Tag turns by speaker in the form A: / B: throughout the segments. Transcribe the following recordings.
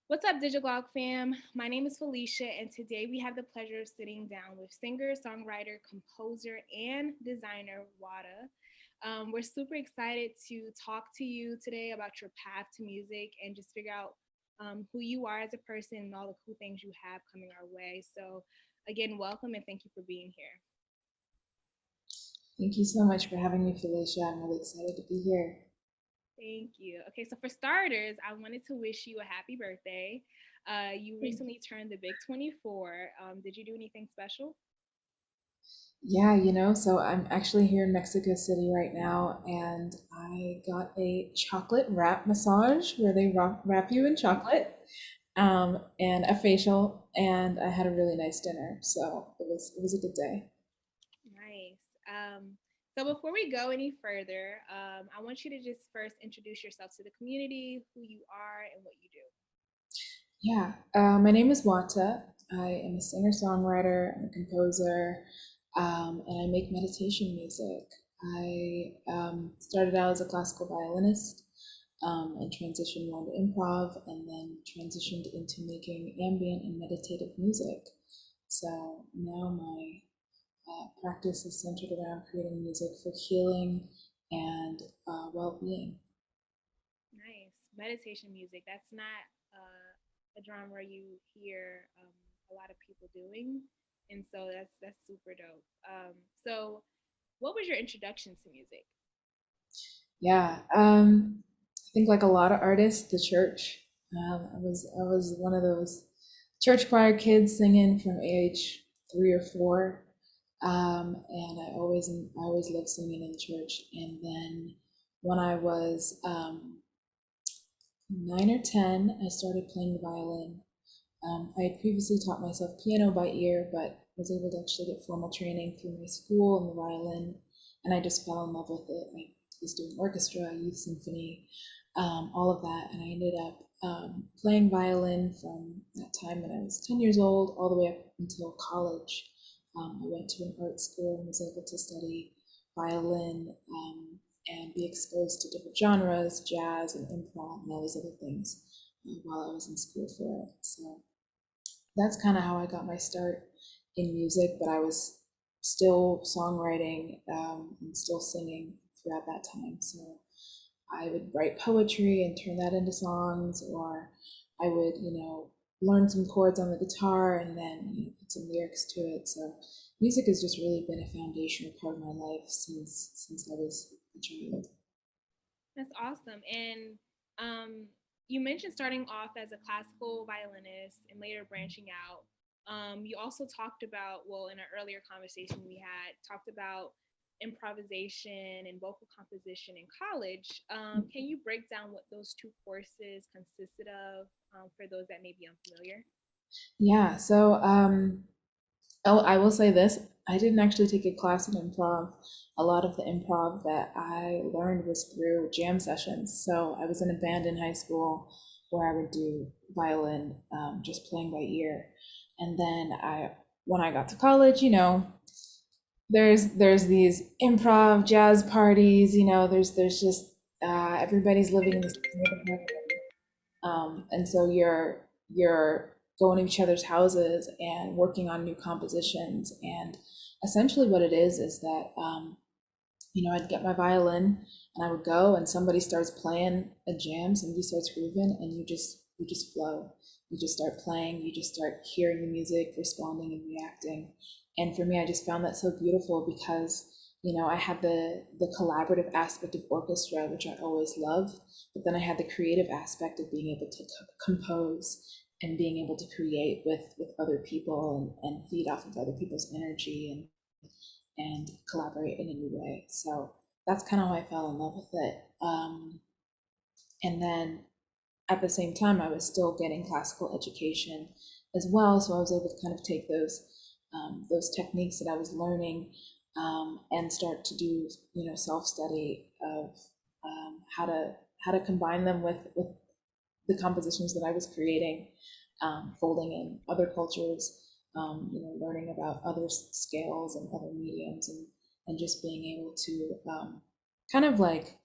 A: What's up, Digilogue fam? My name is Felicia, and today we have the pleasure of sitting down with singer, songwriter, composer, and designer WATA. We're super excited to talk to you today about your path to music and just figure out who you are as a person and all the cool things you have coming our way. So, again, welcome and thank you for being here.
B: Thank you so much for having me, Felicia. I'm really excited to be here.
A: Thank you. Okay, so for starters, I wanted to wish you a happy birthday. You recently turned the big 24. Did you do anything special?
B: Yeah, so I'm actually here in Mexico City right now, and I got a chocolate wrap massage where they wrap you in chocolate, and a facial, and I had a really nice dinner. So it was a good day.
A: Nice. So before we go any further, I want you to just first introduce yourself to the community, who you are, and what you do.
B: Yeah, my name is Wata. I am a singer-songwriter, I'm a composer, and I make meditation music. I started out as a classical violinist and transitioned more into improv, and then transitioned into making ambient and meditative music. So now my practice is centered around creating music for healing and well-being.
A: Nice. Meditation music. That's not a genre you hear a lot of people doing, and so that's super dope. So, what was your introduction to music?
B: Yeah, I think like a lot of artists, the church. I was one of those church choir kids singing from age 3 or 4, and I always loved singing in the church. And then when I was 9 or 10, I started playing the violin. I had previously taught myself piano by ear, but was able to actually get formal training through my school in the violin, and I just fell in love with it. I was doing orchestra, youth symphony, all of that, and I ended up playing violin from that time when I was 10 years old all the way up until college. I went to an art school and was able to study violin and be exposed to different genres, jazz and improv and all these other things while I was in school for it. So that's kind of how I got my start in music, but I was still songwriting and still singing throughout that time. So I would write poetry and turn that into songs, or I would, learn some chords on the guitar and then, put some lyrics to it. So music has just really been a foundational part of my life since I was a child.
A: That's awesome. And you mentioned starting off as a classical violinist and later branching out. You also talked about, well, in an earlier conversation we had, talked about improvisation and vocal composition in college. Can you break down what those two courses consisted of for those that may be unfamiliar?
B: Yeah, so oh, I will say this. I didn't actually take a class in improv. A lot of the improv that I learned was through jam sessions. So I was in a band in high school where I would do violin, just playing by ear. And then when I got to college, there's these improv jazz parties. There's just everybody's living in this neighborhood, and so you're going to each other's houses and working on new compositions. And essentially, what it is that I'd get my violin and I would go, and somebody starts playing a jam, somebody starts grooving, and you just flow. You just start playing. You just start hearing the music, responding and reacting. And for me, I just found that so beautiful because I had the collaborative aspect of orchestra, which I always love, but then I had the creative aspect of being able to compose and being able to create with other people and feed off of other people's energy and collaborate in a new way. So that's kind of how I fell in love with it. And then at the same time, I was still getting classical education as well, so I was able to kind of take those techniques that I was learning and start to do self study of how to combine them with the compositions that I was creating, folding in other cultures, learning about other scales and other mediums, and just being able to kind of like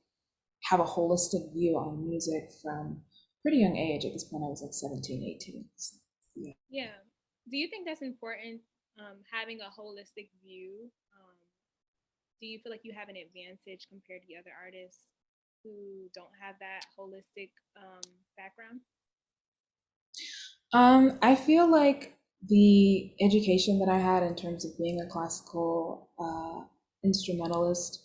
B: have a holistic view on music from pretty young age. At this point, I was like 17, 18. So, yeah.
A: Yeah. Do you think that's important, having a holistic view? Do you feel like you have an advantage compared to the other artists who don't have that holistic background?
B: I feel like the education that I had in terms of being a classical instrumentalist,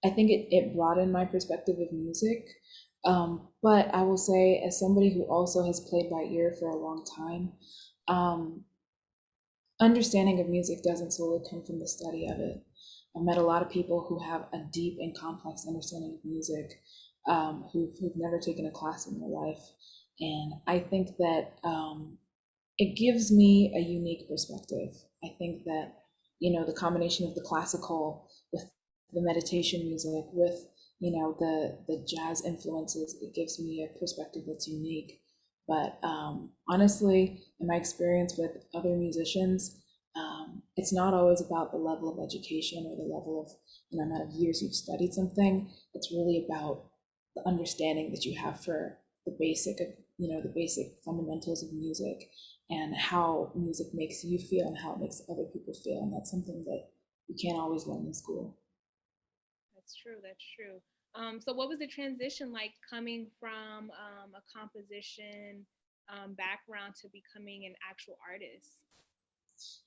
B: I think it broadened my perspective of music. But I will say, as somebody who also has played by ear for a long time, um, understanding of music doesn't solely come from the study of it. I've met a lot of people who have a deep and complex understanding of music, who've never taken a class in their life. And I think that it gives me a unique perspective. I think that, the combination of the classical with the meditation music, with, the jazz influences, it gives me a perspective that's unique. But honestly, in my experience with other musicians, it's not always about the level of education or the level of, amount of years you've studied something. It's really about the understanding that you have for the basic of, the basic fundamentals of music and how music makes you feel and how it makes other people feel. And that's something that you can't always learn in school.
A: That's true. That's true. So, what was the transition like coming from a composition background to becoming an actual artist?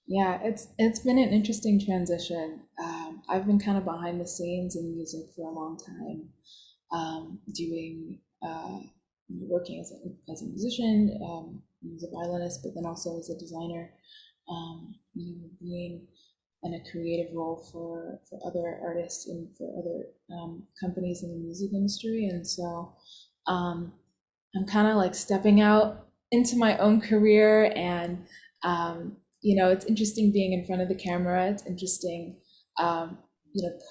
B: Yeah, it's been an interesting transition. I've been kind of behind the scenes in music for a long time, doing working as a musician, as a violinist, but then also as a designer. Being in a creative role for other artists and for other companies in the music industry, and so um, I'm kind of like stepping out into my own career and it's interesting being in front of the camera. It's interesting um,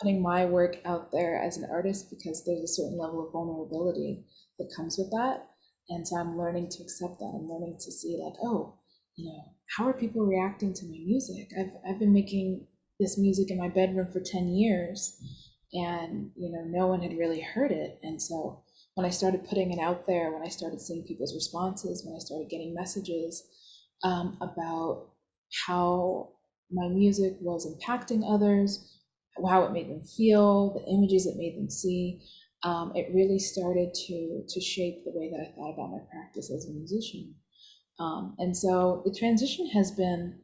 B: putting my work out there as an artist because there's a certain level of vulnerability that comes with that. And so I'm learning to accept that. I'm learning to see like, oh, how are people reacting to my music? I've been making this music in my bedroom for 10 years and no one had really heard it. And so when I started putting it out there, when I started seeing people's responses, when I started getting messages about how my music was impacting others, how it made them feel, the images it made them see, it really started to shape the way that I thought about my practice as a musician. And so the transition has been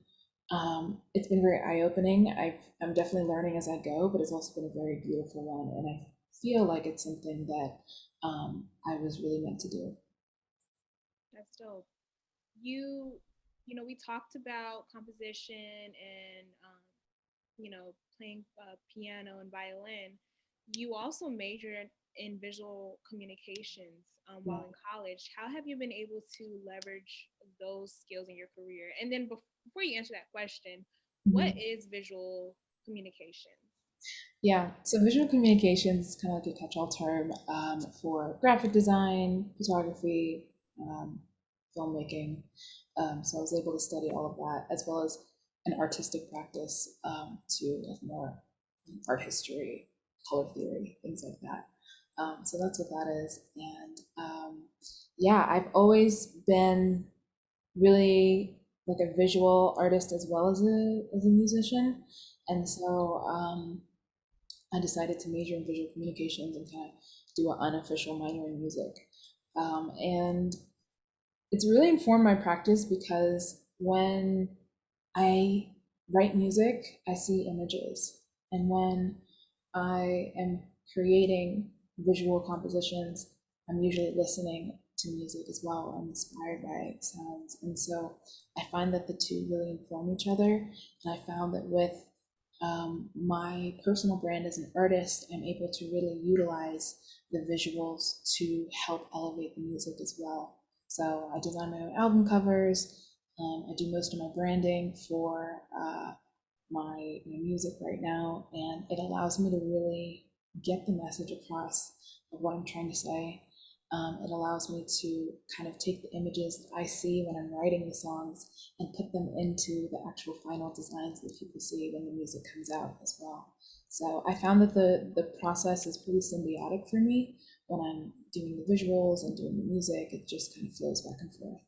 B: it's been very eye-opening. I'm definitely learning as I go, but it's also been a very beautiful one, and I feel like it's something that I was really meant to do.
A: That's dope. You, we talked about composition and playing piano and violin. You also majored in visual communications
B: Yeah.
A: while in college. How have you been able to leverage those skills in your career? And then before you answer that question, what
B: Mhm.
A: is visual communications?
B: Yeah, so visual communications is kind of like a catch-all term for graphic design, photography, um, filmmaking. So I was able to study all of that as well as an artistic practice to like more art history, color theory, things like that. So that's what that is. And yeah, I've always been really like a visual artist as well as a musician. And so I decided to major in visual communications and kind of do an unofficial minor in music. And it's really informed my practice because when I write music, I see images. And when I am creating visual compositions, I'm usually listening to music as well. I'm inspired by sounds. And so I find that the two really inform each other. And I found that with my personal brand as an artist, I'm able to really utilize the visuals to help elevate the music as well. So I design my own album covers. I do most of my branding for my music right now, and it allows me to really get the message across of what I'm trying to say. It allows me to kind of take the images that I see when I'm writing the songs and put them into the actual final designs that people see when the music comes out as well. So I found that the process is pretty symbiotic for me when I'm doing the visuals and doing the music. It just kind of flows back and forth.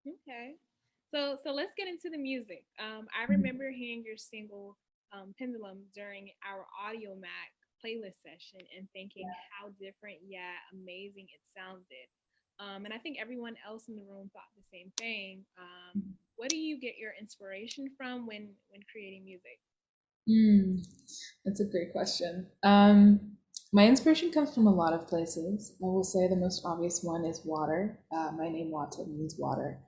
A: Okay. So let's get into the music. I remember hearing your single Pendulum during our Audio Mac playlist session and thinking how different yet amazing it sounded. And I think everyone else in the room thought the same thing. What do you get your inspiration from when creating music?
B: Mm, that's a great question. My inspiration comes from a lot of places. I will say the most obvious one is water. My name WATA means water.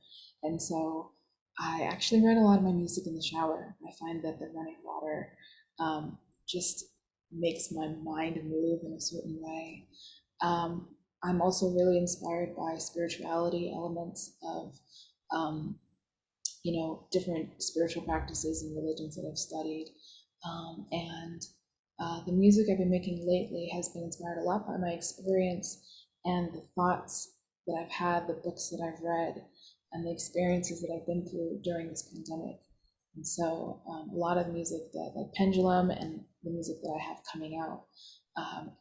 B: And so I actually write a lot of my music in the shower. I find that the running water just makes my mind move in a certain way. Um, I'm also really inspired by spirituality elements of um, different spiritual practices and religions that I've studied. And the music I've been making lately has been inspired a lot by my experience and the thoughts that I've had, the books that I've read, and the experiences that I've been through during this pandemic. And so a lot of the music that, like Pendulum and the music that I have coming out,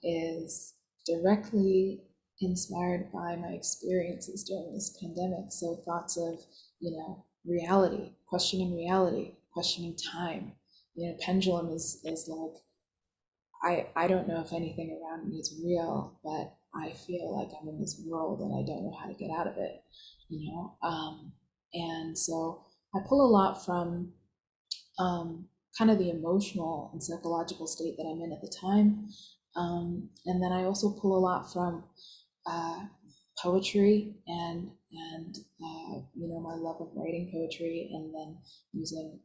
B: is directly inspired by my experiences during this pandemic. So thoughts of, reality, questioning time. Pendulum is like, I don't know if anything around me is real, but I feel like I'm in this world and I don't know how to get out of it, you know? And so I pull a lot from kind of the emotional and psychological state that I'm in at the time. And then I also pull a lot from uh, poetry and my love of writing poetry and then using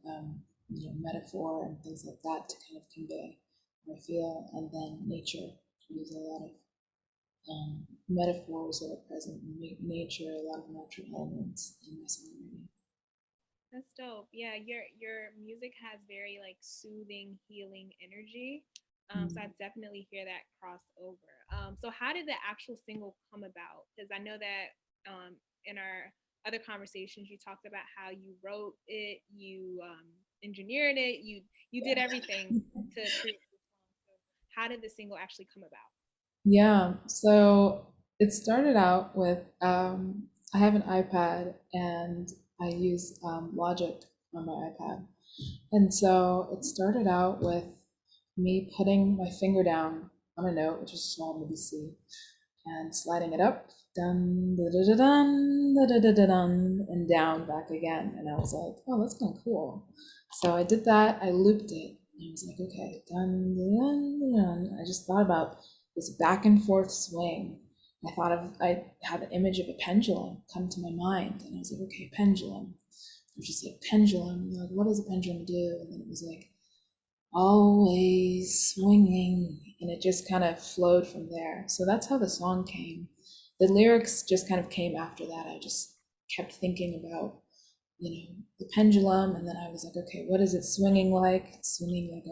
B: metaphor and things like that to kind of convey how I feel, and then nature. I use a lot of metaphors that are present in nature, a lot of natural elements in my songwriting.
A: That's dope. Yeah, your music has very like soothing, healing energy. So I definitely hear that crossover. So how did the actual single come about? Because I know that in our other conversations, you talked about how you wrote it, you engineered it, you did everything to create the song. So how did the single actually come about?
B: Yeah, so it started out with I have an iPad and I use Logic on my iPad. And so it started out with me putting my finger down on a note, which is a small MIDI C, and sliding it up, dun, da, da, da, dun, da, da, da, da, dun, and down back again. And I was like, oh, that's kind of cool. So I did that, I looped it, and I was like, okay, dun, dun, dun, dun. I just thought about this back and forth swing. I had the image of a pendulum come to my mind, and I was like, okay, pendulum. I was just like, pendulum, like, what does a pendulum do? And then it was like, always swinging, and it just kind of flowed from there. So that's how the song came. The lyrics just kind of came after that. I just kept thinking about, the pendulum, and then I was like, okay, what is it swinging like? It's swinging like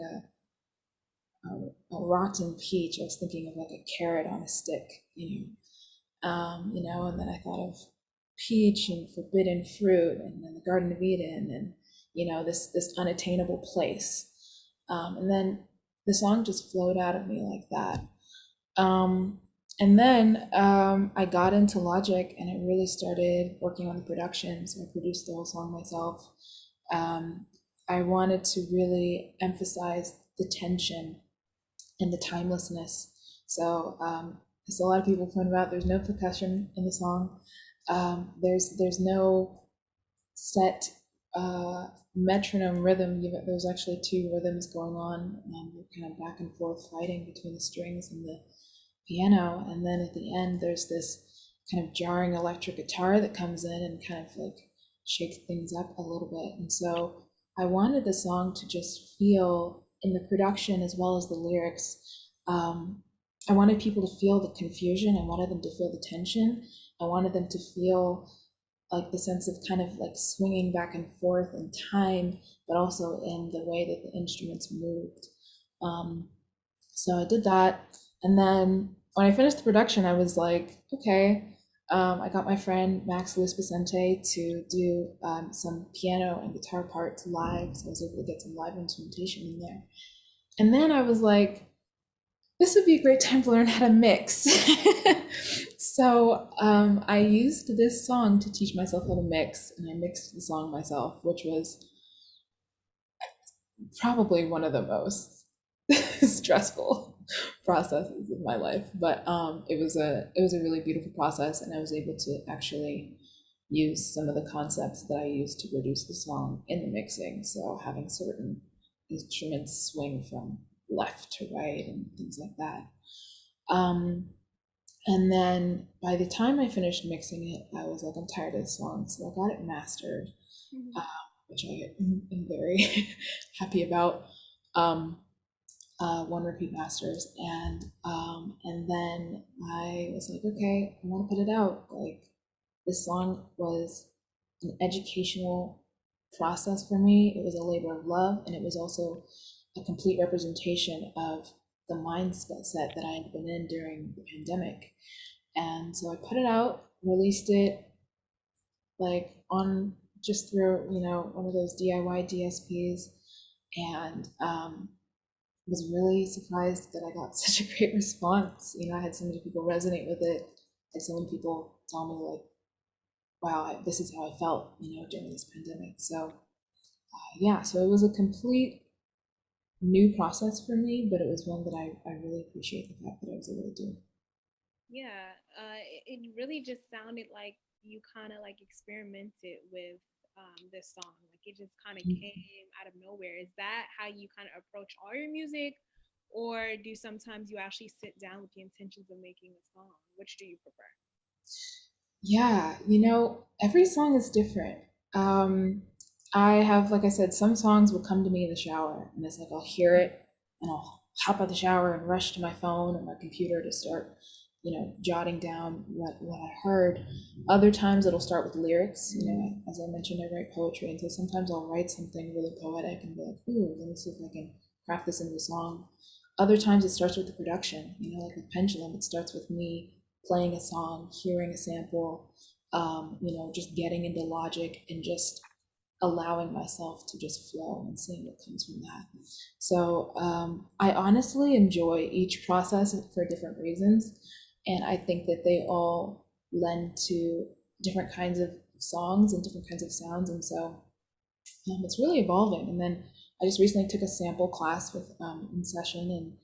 B: a rotten peach. I was thinking of like a carrot on a stick, and then I thought of peach and forbidden fruit, and then the Garden of Eden, and this unattainable place. And then the song just flowed out of me like that. And then I got into Logic and I really started working on the production. So I produced the whole song myself. Um, I wanted to really emphasize the tension and the timelessness. So, as a lot of people point out, there's no percussion in the song. There's no set metronome rhythm. There's actually two rhythms going on, kind of back and forth fighting between the strings and the piano. And then at the end, there's this kind of jarring electric guitar that comes in and kind of like shakes things up a little bit. And so I wanted the song to just feel in the production as well as the lyrics. I wanted people to feel the confusion. I wanted them to feel the tension. I wanted them to feel like the sense of kind of like swinging back and forth in time, but also in the way that the instruments moved. So I did that. And then when I finished the production, I was like, okay, I got my friend Max Luis Vicente to do some piano and guitar parts live. So I was able to get some live instrumentation in there. And then I was like, this would be a great time to learn how to mix. So I used this song to teach myself how to mix, and I mixed the song myself, which was probably one of the most stressful processes of my life. But it was a really beautiful process, and I was able to actually use some of the concepts that I used to produce the song in the mixing. So having certain instruments swing from left to right and things like that. Um, and then by the time I finished mixing it, I was like, I'm tired of this song. So I got it mastered,
A: Mhm.
B: uh, which I am very happy about. Um, One repeat masters, and then I was like, okay, I want to put it out. Like, this song was an educational process for me. It was a labor of love, and it was also a complete representation of the mindset that I had been in during the pandemic. And so I put it out, released it like on just through, one of those DIY DSPs, and was really surprised that I got such a great response. I had so many people resonate with it. I had so many people tell me like, wow, this is how I felt, during this pandemic. So yeah, so it was a complete new process for me, but it was one that I really appreciate the fact that I was able to do.
A: Yeah, it really just sounded like you kind of like experimented with this song. Like it just kind of came out of nowhere. Is that how you kind of approach all your music, or do sometimes you actually sit down with the intentions of making a song? Which do you prefer?
B: Yeah, every song is different. Um, I have, like I said, some songs will come to me in the shower, and it's like I'll hear it, and I'll hop out the shower and rush to my phone or my computer to start, jotting down what I heard. Other times it'll start with lyrics. As I mentioned, I write poetry, and so sometimes I'll write something really poetic and be like, ooh, let me see if I can craft this into a song. Other times it starts with the production. Like with Pendulum, it starts with me playing a song, hearing a sample, just getting into Logic and just allowing myself to just flow and seeing what comes from that. So I honestly enjoy each process for different reasons. And I think that they all lend to different kinds of songs and different kinds of sounds. And so it's really evolving. And then I just recently took a sample class with in session,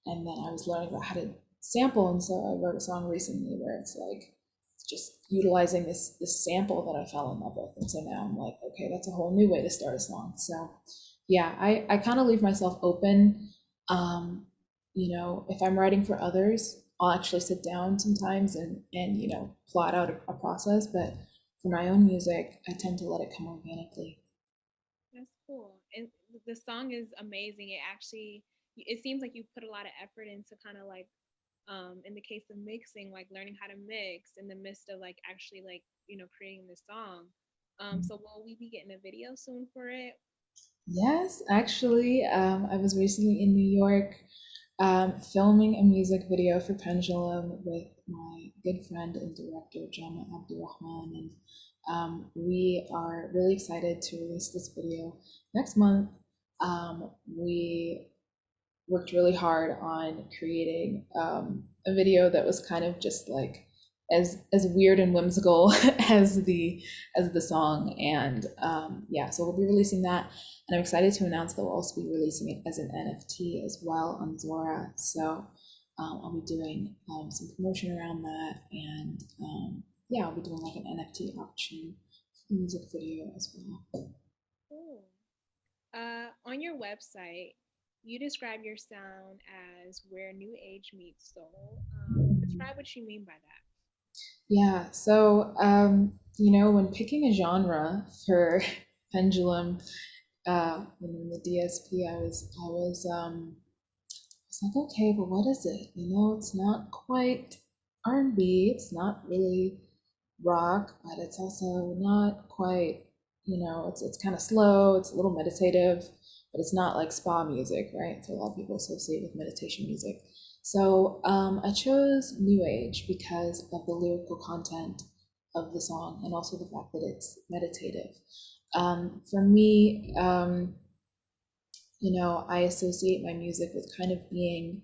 B: and then I was learning about how to sample, and so I wrote a song recently where it's like just utilizing this sample that I fell in love with, and so now I'm like, okay, that's a whole new way to start a song. So yeah, I kind of leave myself open. Um, if I'm writing for others, I'll actually sit down sometimes and plot out a process, but for my own music, I tend to let it come organically.
A: That's cool. And the song is amazing. It actually, it seems like you put a lot of effort into kind of like, in the case of mixing, like learning how to mix in the midst of like actually like, creating the song. So will we be getting a video soon for it?
B: Yes, actually, I was recently in New York filming a music video for Pendulum with my good friend and director, Jama Abdurrahman, and we are really excited to release this video next month. We worked really hard on creating a video that was kind of just like as weird and whimsical as the song, and yeah, so we'll be releasing that, and I'm excited to announce that we'll also be releasing it as an NFT as well on Zora. So I'll be doing some promotion around that, and yeah, I'll be doing like an NFT auction for the music video as well.
A: Cool. On your website, you describe your sound as where new age meets soul. Describe what you mean by that.
B: Yeah, so when picking a genre for Pendulum, in the DSP, I was like, okay, but what is it? It's not quite R&B, it's not really rock, but it's also not quite, it's kind of slow, it's a little meditative, but it's not like spa music, right? So a lot of people associate with meditation music. So I chose New Age because of the lyrical content of the song and also the fact that it's meditative. For me, I associate my music with kind of being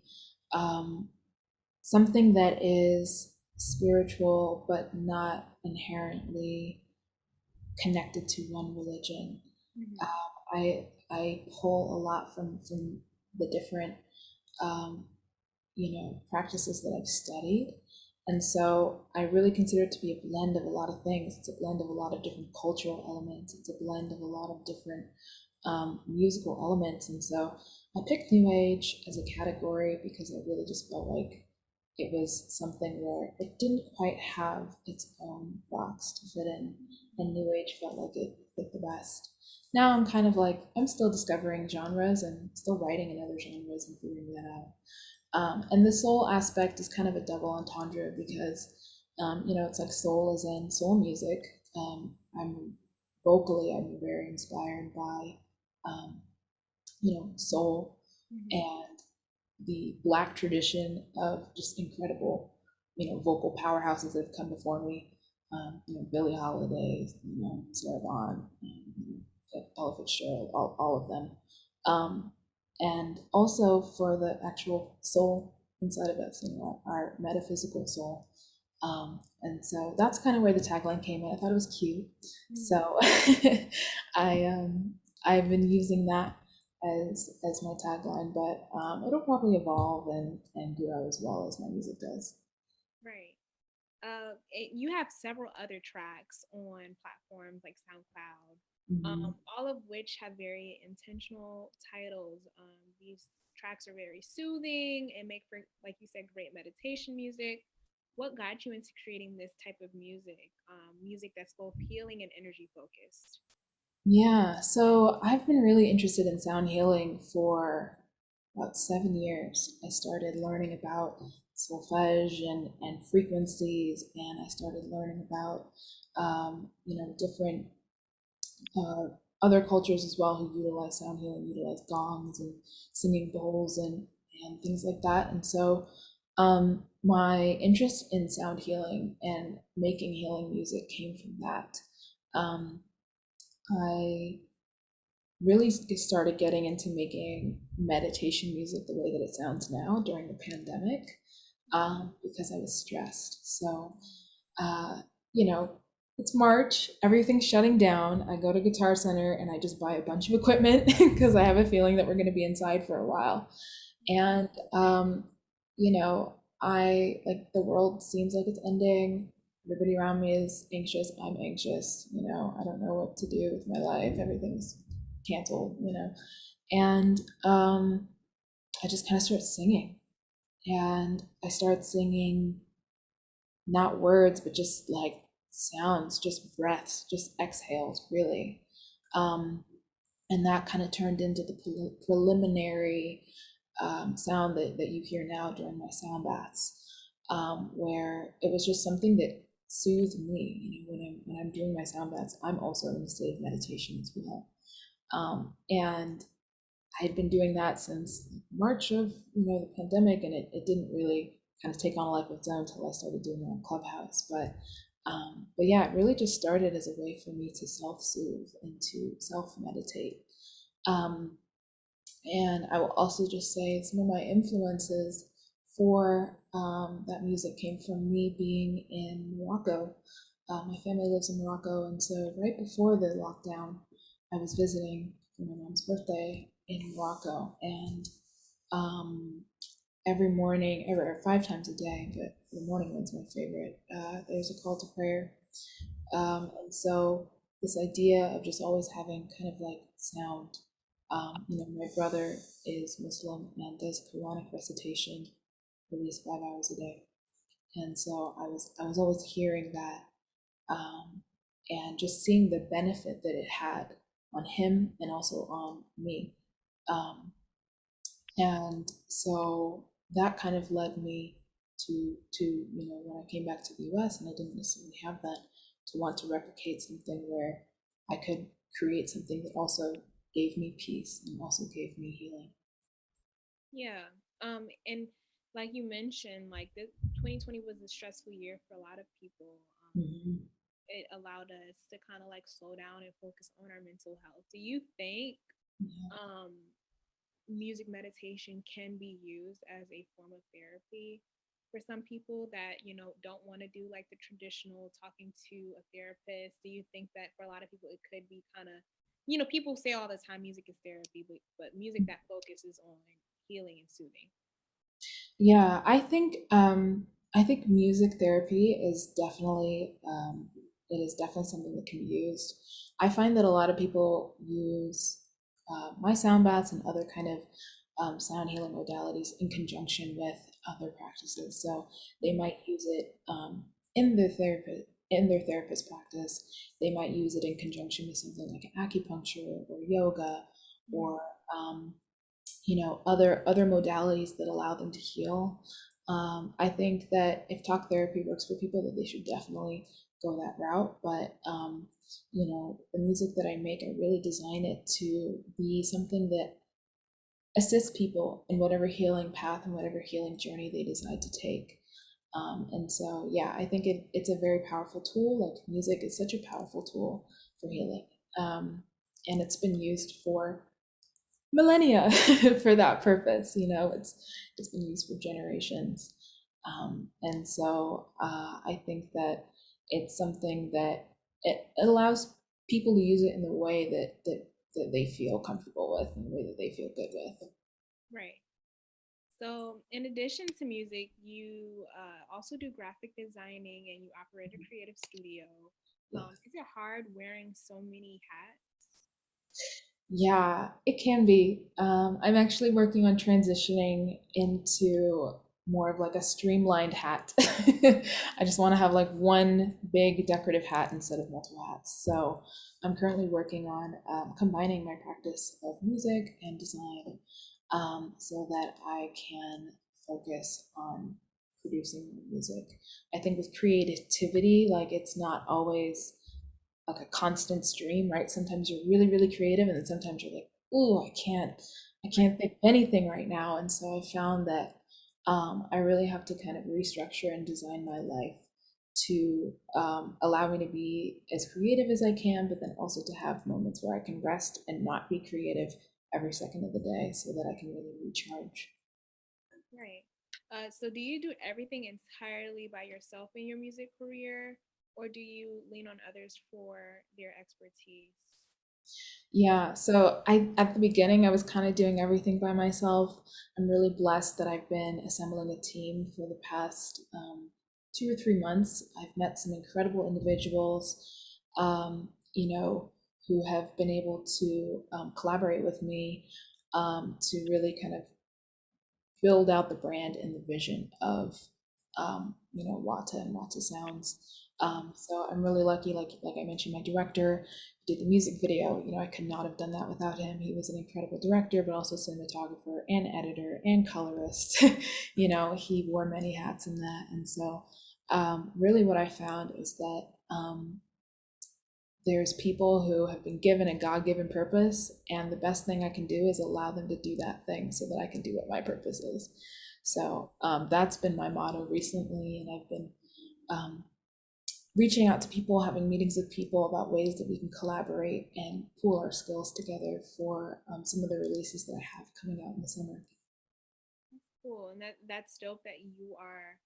B: um, something that is spiritual but not inherently connected to one religion.
A: Mhm.
B: I pull a lot from the different practices that I've studied. And so I really consider it to be a blend of a lot of things. It's a blend of a lot of different cultural elements. It's a blend of a lot of different musical elements. And so I picked New Age as a category because I really just felt like it was something where it didn't quite have its own box to fit in. And New Age felt like it fit the best. Now I'm kind of like, I'm still discovering genres and still writing in other genres and figuring that out. And the soul aspect is kind of a double entendre because, it's like soul is in soul music. I'm very inspired by, um, soul
A: Mhm.
B: and the Black tradition of just incredible, vocal powerhouses that have come before me. Billie Holiday, Sarah Vaughan, Ella Fitzgerald, all of them. Um, and also for the actual soul inside of us, our metaphysical soul. And so that's kind of where the tagline came in. I thought it was cute.
A: Mhm.
B: So I I've been using that as my tagline, but it'll probably evolve and grow as well as my music does.
A: Right. You have several other tracks on platforms like SoundCloud,
B: Hmm.
A: all of which have very intentional titles. These tracks are very soothing and make for, like you said, great meditation music. What got you into creating this type of music? Music that's both healing and energy focused.
B: Yeah, so I've been really interested in sound healing for about 7 years. I started learning about solfege and frequencies, and I started learning about different uh, other cultures as well who utilize sound healing, utilize gongs and singing bowls and things like that. And so my interest in sound healing and making healing music came from that. Um, I really started getting into making meditation music the way that it sounds now during the pandemic because I was stressed. So, uh, you know, it's March, everything's shutting down. I go to Guitar Center and I just buy a bunch of equipment because I have a feeling that we're going to be inside for a while. And, I like the world seems like it's ending. Everybody around me is anxious. I'm anxious. I don't know what to do with my life. Everything's canceled, And I just kind of start singing. And I start singing not words, but just like sounds, just breaths, just exhales, really. Um, and that kind of turned into the preliminary sound that you hear now during my sound baths, where it was just something that soothed me. When I'm doing my sound baths, I'm also in a state of meditation as well. And I had been doing that since March of the pandemic, and it didn't really kind of take on a life of its own until I started doing it on Clubhouse. But yeah, it really just started as a way for me to self-soothe and to self-meditate. Um, and I will also just say some of my influences for that music came from me being in Morocco. My family lives in Morocco, and so right before the lockdown, I was visiting for my mom's birthday in Morocco, and um, every morning, or 5 times a day, but the morning one's my favorite. There's a call to prayer, and so this idea of just always having kind of like sound. My brother is Muslim and does Quranic recitation at least 5 hours a day, and so I was always hearing that, and just seeing the benefit that it had on him and also on me. Um, and so that kind of led me to when I came back to the US and I didn't necessarily have that, to want to replicate something where I could create something that also gave me peace and also gave me healing.
A: Yeah. And like you mentioned, like the 2020 was a stressful year for a lot of people.
B: Mhm.
A: It allowed us to kind of like slow down and focus on our mental health. Do you think
B: Yeah.
A: um music meditation can be used as a form of therapy for some people that, don't want to do like the traditional talking to a therapist? Do you think that for a lot of people it could be kind of, people say all the time music is therapy, but music that focuses on healing and soothing?
B: Yeah, I think music therapy is definitely it is definitely something that can be used. I find that a lot of people use my sound baths and other kind of sound healing modalities in conjunction with other practices. So they might use it in their therapist practice. They might use it in conjunction with something like acupuncture or yoga
A: Mm-hmm.
B: or other modalities that allow them to heal. I think that if talk therapy works for people, that they should definitely go that route. But the music that I make, I really design it to be something that assists people in whatever healing path and whatever healing journey they decide to take. And so, yeah, I think it's a very powerful tool. Like music is such a powerful tool for healing. And it's been used for millennia for that purpose. It's been used for generations, and so I think that it's something that it allows people to use it in the way that they feel comfortable with, and the way that they feel good with.
A: Right. So, in addition to music, you also do graphic designing and you operate a creative studio.
B: Yeah.
A: Is it hard wearing so many hats?
B: Yeah, it can be. I'm actually working on transitioning into more of like a streamlined hat. I just want to have like one big decorative hat instead of multiple hats. So I'm currently working on combining my practice of music and design so that I can focus on producing music. I think with creativity, like it's not always like a constant stream, right? Sometimes you're really, really creative, and then sometimes you're like, "Ooh, I
A: Right.
B: can't think of anything right now." And so I found that I really have to kind of restructure and design my life to allow me to be as creative as I can, but then also to have moments where I can rest and not be creative every second of the day, so that I can really recharge.
A: Right. So, do you do everything entirely by yourself in your music career, or do you lean on others for their expertise?
B: Yeah, so at the beginning I was kind of doing everything by myself. I'm really blessed that I've been assembling a team for the past 2 or 3 months. I've met some incredible individuals, who have been able to collaborate with me to really kind of build out the brand and the vision of WATA and WATA Sounds. So I'm really lucky. Like I mentioned, my director did the music video. I could not have done that without him. He was an incredible director, but also cinematographer and editor and colorist. He wore many hats in that, and so really, what I found is that there's people who have been given a God-given purpose, and the best thing I can do is allow them to do that thing so that I can do what my purpose is. So that's been my motto recently, and I've been um, reaching out to people, having meetings with people about ways that we can collaborate and pool our skills together for some of the releases that I have coming out in the summer.
A: Cool, and that's dope that you are.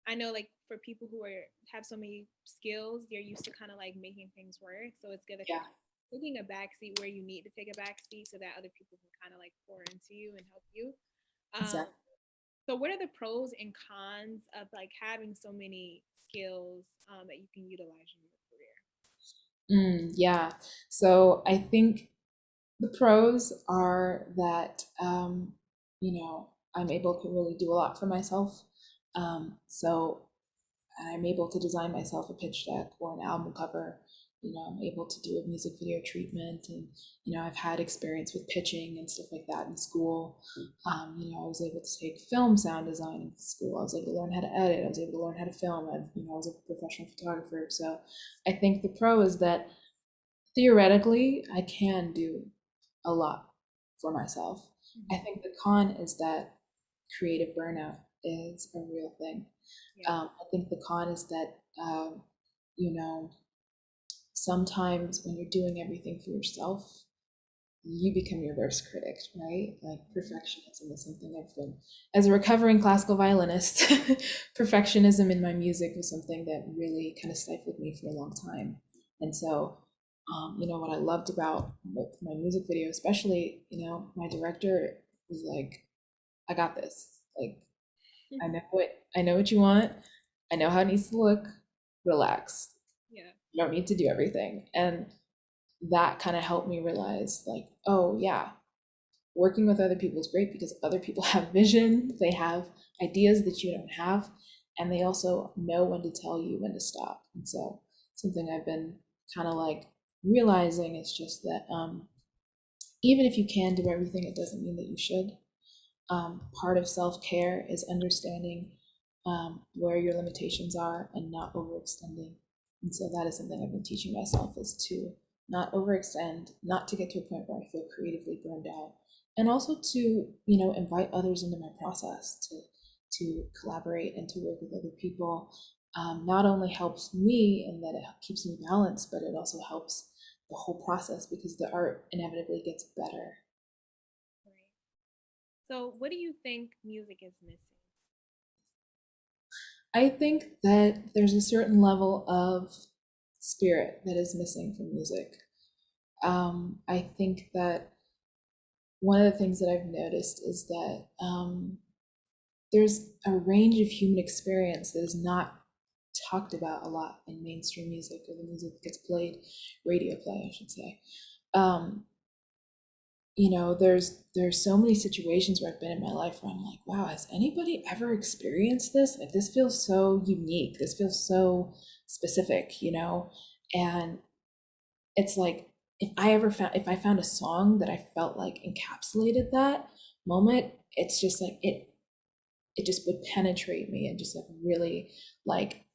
A: I know, like for people who are have so many skills, they're used to kind of like making things work. So it's good that
B: Yeah,
A: you're taking a back seat where you need to take a back seat, so that other people can kind of like pour into you and help you. Um,
B: exactly.
A: so what are the pros and cons of like having so many skills that you can utilize in your career?
B: Yeah. So I think the pros are that, I'm able to really do a lot for myself. So I'm able to design myself a pitch deck or an album cover. I'm able to do a music video treatment, and I've had experience with pitching and stuff like that in school. I was able to take film sound design in school. I was able to learn how to edit. I was able to learn how to film. I was a professional photographer. So I think the pro is that theoretically, I can do a lot for myself. I
A: Mm-hmm.
B: think the con is that creative burnout is a real thing.
A: Yeah.
B: I think the con is that, you know, sometimes when you're doing everything for yourself, you become your worst critic, right? Like perfectionism is something I've been, as a recovering classical violinist, perfectionism in my music was something that really kind of stifled me for a long time. And so, what I loved about with my music video, especially, my director was like, I got this. Like, I know what you want. I know how it needs to look. Relax.
A: Yeah.
B: You don't need to do everything. And that kind of helped me realize, like, oh yeah, working with other people is great because other people have vision, they have ideas that you don't have, and they also know when to tell you when to stop. And so something I've been kind of like realizing is just that even if you can do everything, it doesn't mean that you should. Part of self-care is understanding where your limitations are and not overextending. And so that is something I've been teaching myself, is to not overextend, not to get to a point where I feel creatively burned out, and also to, invite others into my process, to collaborate and to work with other people. Not only helps me in that it keeps me balanced, but it also helps the whole process because the art inevitably gets better.
A: Right. So, what do you think music is missing?
B: I think that there's a certain level of spirit that is missing from music. I think that one of the things that I've noticed is that there's a range of human experience that is not talked about a lot in mainstream music, or the music that gets played, radio play, I should say. Um, there's so many situations where I've been in my life where I'm like, wow, has anybody ever experienced this? Like, this feels so unique. This feels so specific, and it's like, if I found a song that I felt like encapsulated that moment, it's just like it just would penetrate me and just like really, like,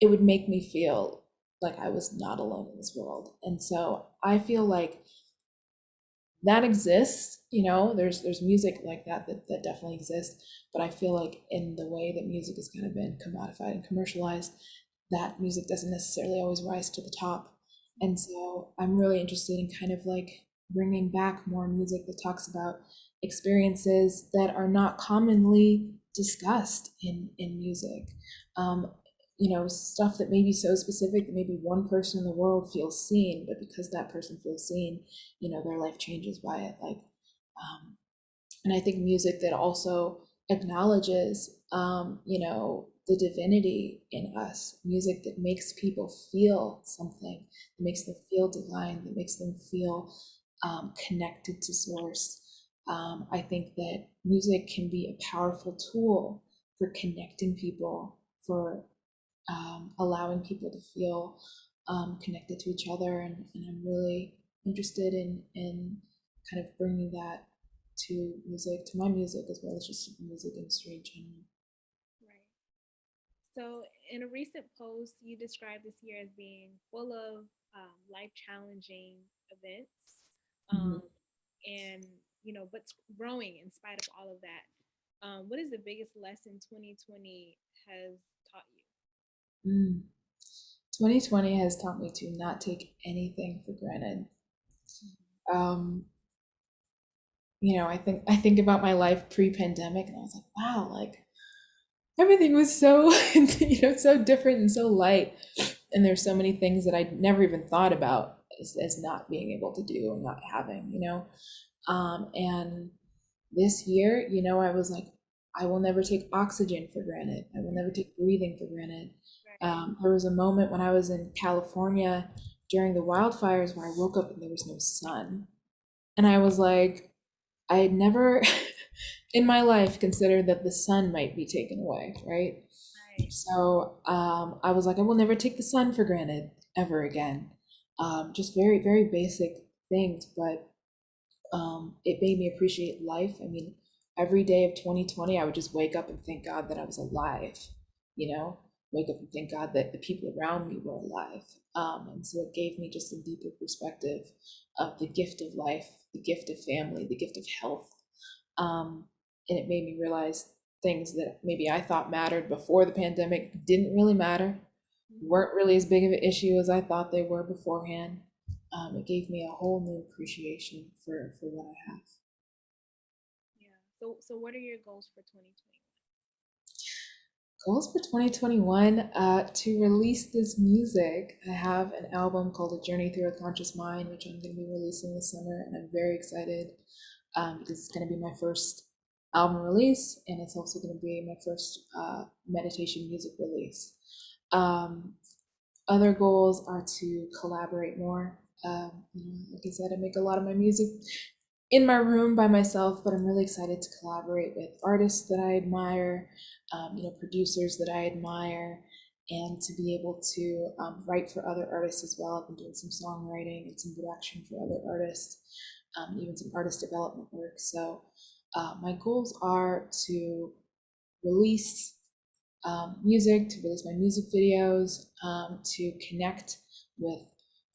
B: it would make me feel like I was not alone in this world. And so I feel like that exists. There's music like that definitely exists, but I feel like in the way that music has kind of been commodified and commercialized, that music doesn't necessarily always rise to the top. And so I'm really interested in kind of like bringing back more music that talks about experiences that are not commonly discussed in music. um, Stuff that may be so specific that maybe one person in the world feels seen, but because that person feels seen, their life changes by it. Like, and I think music that also acknowledges, the divinity in us, music that makes people feel something, that makes them feel divine, that makes them feel connected to source. I think that music can be a powerful tool for connecting people, for allowing people to feel connected to each other, and I'm really interested in kind of bringing that to music, to my music, as well as just the music industry in general.
A: Right. So, in a recent post, you described this year as being full of life challenging events,
B: Mhm.
A: um, and but growing in spite of all of that. What is the biggest lesson 2020 has taught you?
B: Mm. 2020 has taught me to not take anything for granted. Um, I think about my life pre-pandemic, and I was like, wow, like everything was so so different and so light, and there's so many things that I never even thought about as not being able to do and not having, and this year, I was like, I will never take oxygen for granted. I will never take breathing for granted.
A: Right.
B: There was a moment when I was in California during the wildfires where I woke up and there was no sun. And I was like, I had never in my life considered that the sun might be taken away, right?
A: Right.
B: So I was like, I will never take the sun for granted ever again. Just very, very basic things, but it made me appreciate life. I mean, every day of 2020, I would just wake up and thank God that I was alive, wake up and thank God that the people around me were alive. And so it gave me just a deeper perspective of the gift of life, the gift of family, the gift of health. Um, and it made me realize things that maybe I thought mattered before the pandemic didn't really matter,
A: Mhm.
B: weren't really as big of an issue as I thought they were beforehand. it gave me a whole new appreciation for what I have.
A: Yeah. So what are your goals for 2020?
B: Goals for 2021, to release this music. I have an album called A Journey Through a Conscious Mind, which I'm going to be releasing this summer, and I'm very excited because it's going to be my first album release, and it's also going to be my first meditation music release. Um, Other goals are to collaborate more. Like I said, I make a lot of my music in my room by myself, but I'm really excited to collaborate with artists that I admire, producers that I admire, and to be able to write for other artists as well. I've been doing some songwriting and some production for other artists, even some artist development work. So my goals are to release music, to release my music videos, to connect with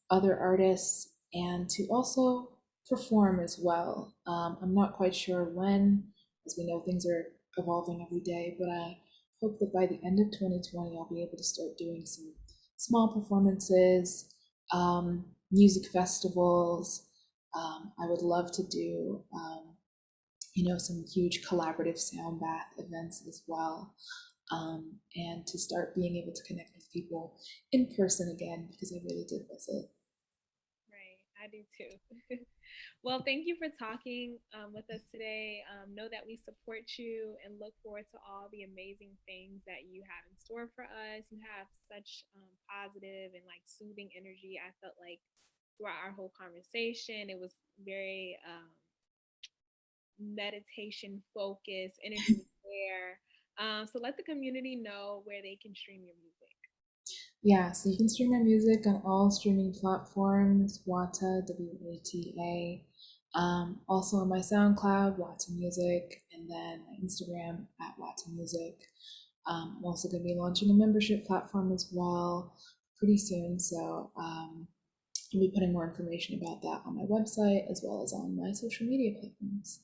B: other artists, and to also perform as well. I'm not quite sure when, as we know things are evolving every day, but I hope that by the end of 2020, I'll be able to start doing some small performances, music festivals. I would love to do, some huge collaborative sound bath events as well, and to start being able to connect with people in person again because I really did miss it.
A: Right, I do too. Well, thank you for talking with us today. Know that we support you and look forward to all the amazing things that you have in store for us. You have such positive and like soothing energy. I felt like throughout our whole conversation, it was very meditation focused. Energy was there. So let the community know where they can stream your music.
B: Yeah, so you can stream my music on all streaming platforms, WATA, WATA. Also on my SoundCloud, WATA Music, and then my Instagram at WATA Music. I'm also going to be launching a membership platform as well pretty soon, so I'll be putting more information about that on my website as well as on my social media platforms.